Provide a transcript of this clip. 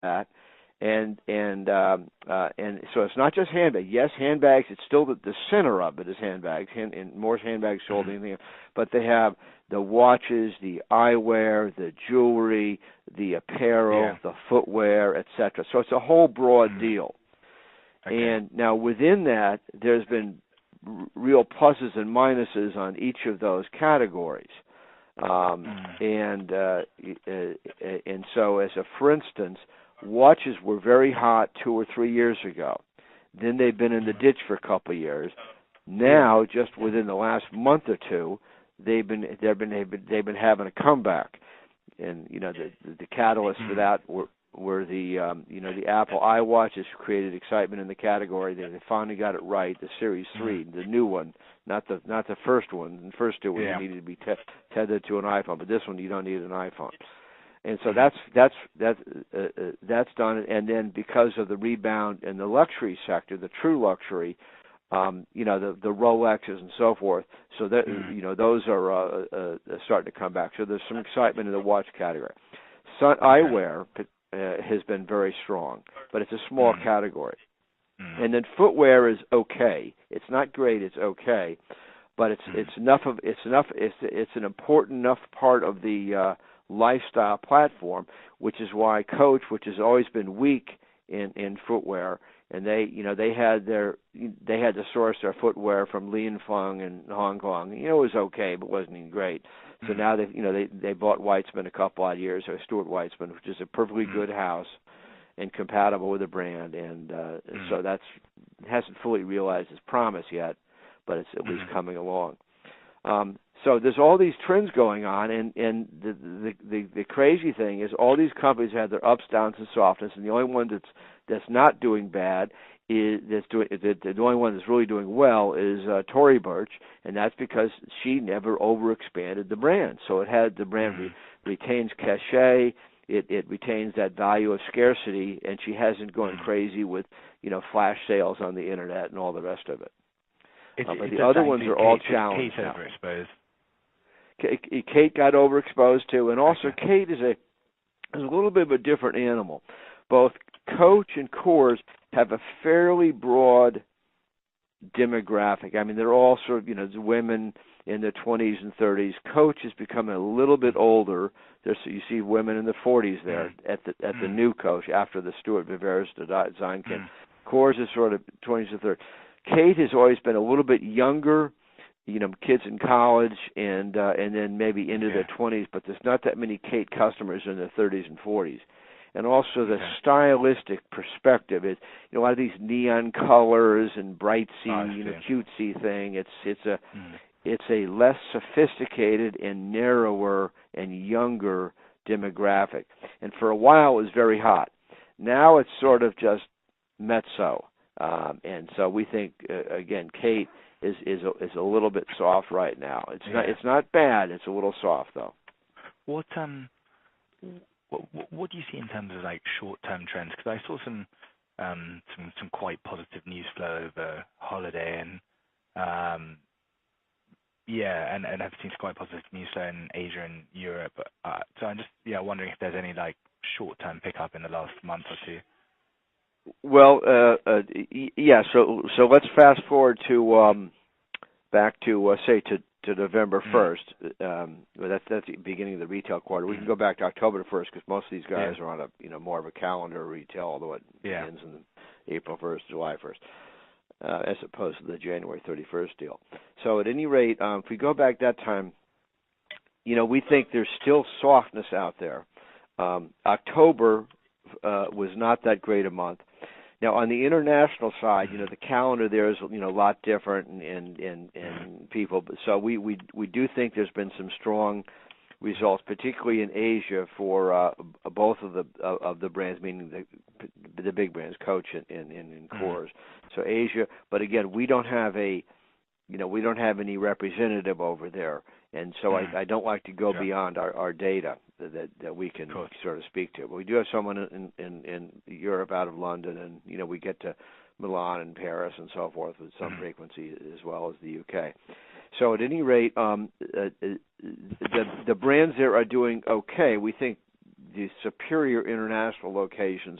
that. And so it's not just handbags. Yes, handbags. It's still the center of it is handbags, and more handbags sold than anything else. But they have the watches, the eyewear, the jewelry, the apparel, the footwear, etc. So it's a whole broad deal. Okay. And now within that, there's been real pluses and minuses on each of those categories. And so, as a for instance, watches were very hot 2 or 3 years ago. Then they've been in the ditch for a couple of years. Now, just within the last month or two, they've been having a comeback. And the catalyst for that were the Apple iWatches created excitement in the category. They finally got it right. The Series 3, the new one, not the first one. The first two you needed to be tethered to an iPhone, but this one you don't need an iPhone. And so that's done. And then because of the rebound in the luxury sector, the true luxury, the Rolexes and so forth. So that those are starting to come back. So there's some excitement in the watch category. Eyewear has been very strong, but it's a small category. And then footwear is okay. It's not great. It's okay, but it's an important enough part of the lifestyle platform, which is why Coach, which has always been weak in footwear, and they had to source their footwear from Li and Feng in Hong Kong. It was okay, but wasn't even great. So now they bought Weitzman a couple odd years, or Stuart Weitzman, which is a perfectly good house and compatible with the brand, and so hasn't fully realized its promise yet, but it's at least coming along. So there's all these trends going on, and the crazy thing is all these companies have their ups, downs, and softness, and the only one that's not doing bad the only one that's really doing well is Tory Burch, and that's because she never overexpanded the brand. So the brand retains cachet, it retains that value of scarcity, and she hasn't gone crazy with flash sales on the internet and all the rest of it. But the other ones are all challenged. Kate overexposed. Kate got overexposed too, and also Kate is a little bit of a different animal. Both Coach and Kors have a fairly broad demographic. I mean, they're all sort of women in their 20s and 30s. Coach is becoming a little bit older. You see women in the 40s there at the new Coach after the Stuart Vivers design came. Kors is sort of 20s and 30s. Kate has always been a little bit younger. Kids in college and then maybe into their 20s, but there's not that many Kate customers in their 30s and 40s. And also the stylistic perspective is, a lot of these neon colors and brightsy, cutesy thing. It's a less sophisticated and narrower and younger demographic. And for a while it was very hot. Now it's sort of just mezzo. And so we think again, Kate is a little bit soft right now. It's not bad. It's a little soft though. What do you see in terms of like short-term trends? Because I saw some quite positive news flow over holiday, and and I've seen some quite positive news flow in Asia and Europe. So I'm just wondering if there's any like short-term pickup in the last month or two. Well, So let's fast forward to back to say to November 1st. That's the beginning of the retail quarter. We can go back to October 1st because most of these guys are on a more of a calendar retail, although it begins in April 1st, July 1st, as opposed to the January 31st deal. So at any rate, if we go back that time, we think there's still softness out there. October was not that great a month. Now, on the international side, the calendar there is a lot different and people. So we do think there's been some strong results, particularly in Asia for both of the brands, meaning the big brands, Coach and Kors. So Asia, but again, we don't have any representative over there, and so I don't like to go beyond our data that we can sort of speak to. But we do have someone in Europe out of London, and we get to Milan and Paris and so forth with some frequency as well as the UK. So at any rate, the brands there are doing okay. We think the superior international locations